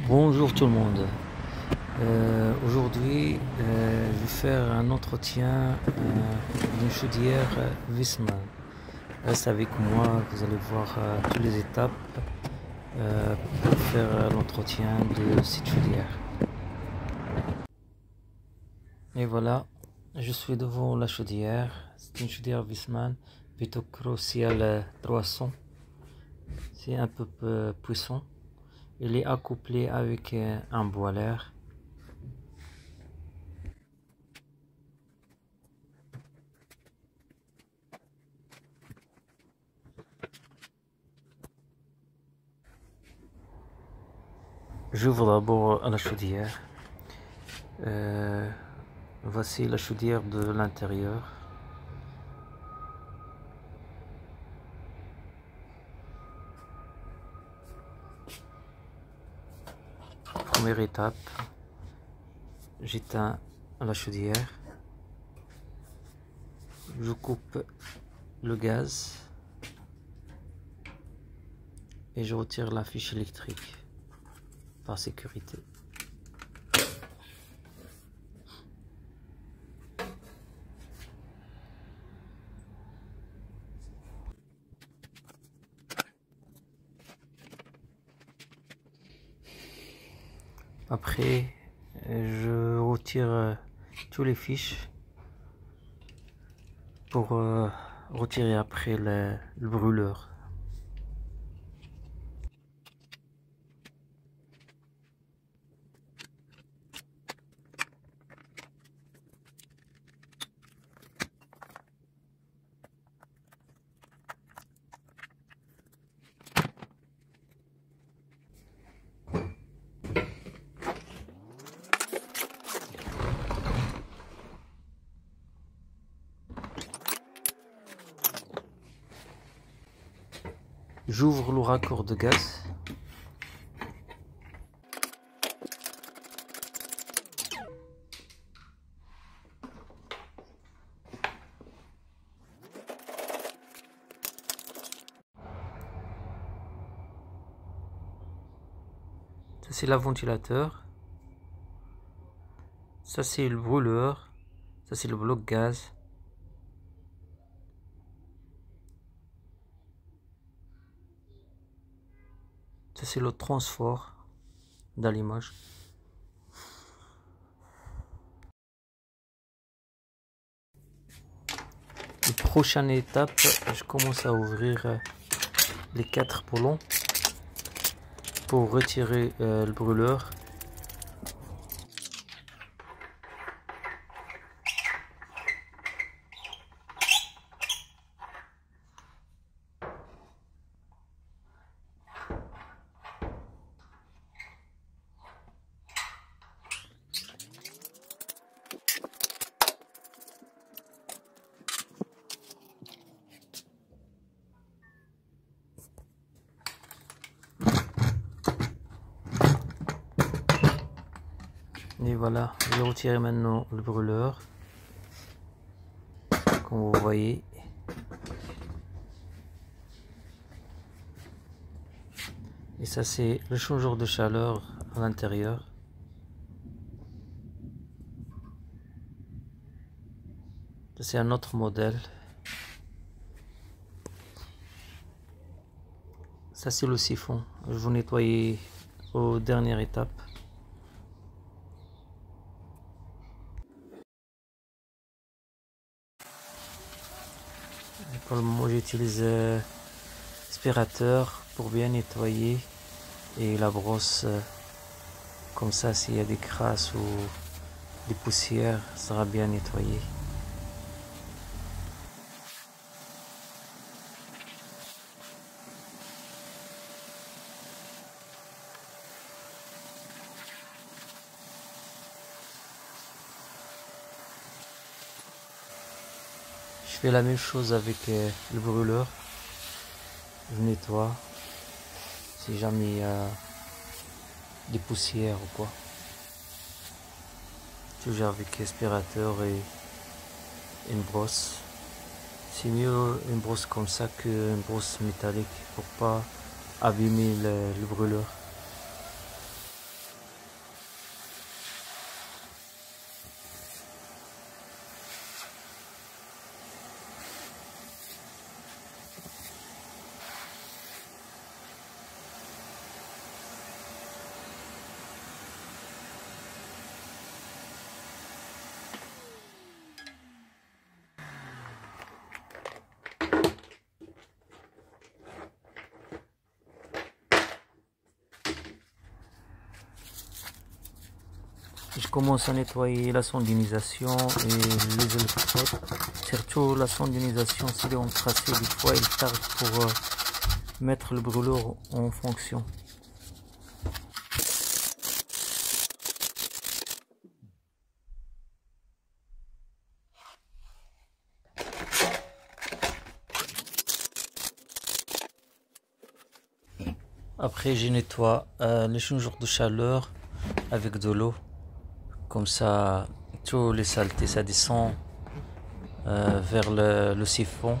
Bonjour tout le monde. Aujourd'hui, je vais faire un entretien d'une chaudière Viessmann. Reste avec moi, vous allez voir toutes les étapes pour faire l'entretien de cette chaudière. Et voilà, je suis devant la chaudière. C'est une chaudière Viessmann Vitocrocial 300. C'est un peu puissant. Il est accouplé avec un boiler. J'ouvre d'abord la chaudière. Voici la chaudière de l'intérieur. Première étape, j'éteins la chaudière. Je coupe le gaz et je retire la fiche électrique par sécurité. Après, je retire tous les fiches pour retirer après le brûleur. J'ouvre le raccord de gaz. Ça c'est le ventilateur. Ça c'est le brûleur. Ça c'est le bloc gaz. Ça c'est le transfert d'allumage. La prochaine étape, je commence à ouvrir les 4 boulons pour retirer le brûleur. Et voilà, je vais retirer maintenant le brûleur, comme vous voyez. Et ça c'est le changeur de chaleur à l'intérieur. C'est un autre modèle. Ça c'est le siphon. Je vais nettoyer aux dernières étapes. Pour le moment j'utilise aspirateur pour bien nettoyer et la brosse comme ça, s'il y a des crasses ou des poussières, ça sera bien nettoyé. Je fais la même chose avec le brûleur. Je nettoie si jamais il y a des poussières ou quoi. Toujours avec aspirateur et une brosse. C'est mieux une brosse comme ça qu'une brosse métallique pour pas abîmer le brûleur. Je commence à nettoyer la sondinisation et les électrodes. Surtout la sondinisation, si on tracé, des fois il tarde pour mettre le brûleur en fonction. Après, je nettoie les changeurs de chaleur avec de l'eau. Comme ça, tous les saletés, ça descend vers le siphon.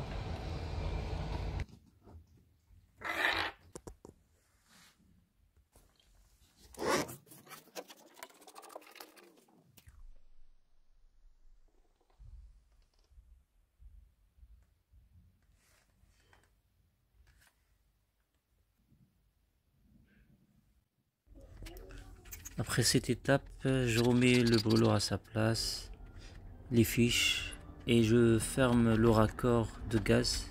Après cette étape, je remets le brûleur à sa place, les fiches et je ferme le raccord de gaz.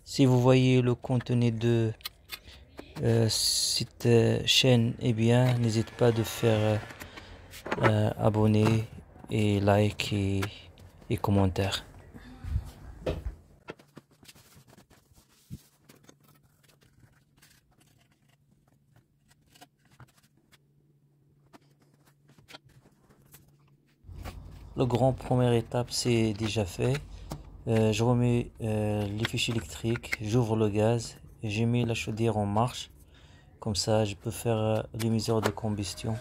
Si vous voyez le contenu de cette chaîne, eh bien, n'hésitez pas de faire abonner et like et commentaire. Le grand première étape, c'est déjà fait. Je remets les fiches électriques, j'ouvre le gaz et j'ai mis la chaudière en marche. Comme ça, je peux faire les mesures de combustion.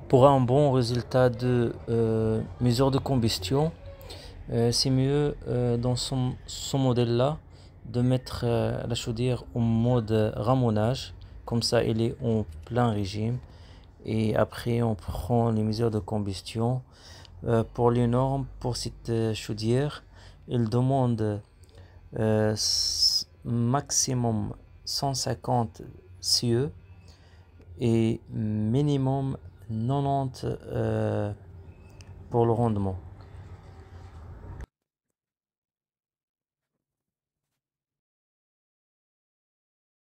Pour un bon résultat de mesure de combustion, c'est mieux dans ce modèle-là de mettre la chaudière en mode ramonage. Comme ça, elle est en plein régime. Et après, on prend les mesures de combustion. Pour les normes, pour cette chaudière, il demande maximum 150 CE et minimum 90 pour le rendement.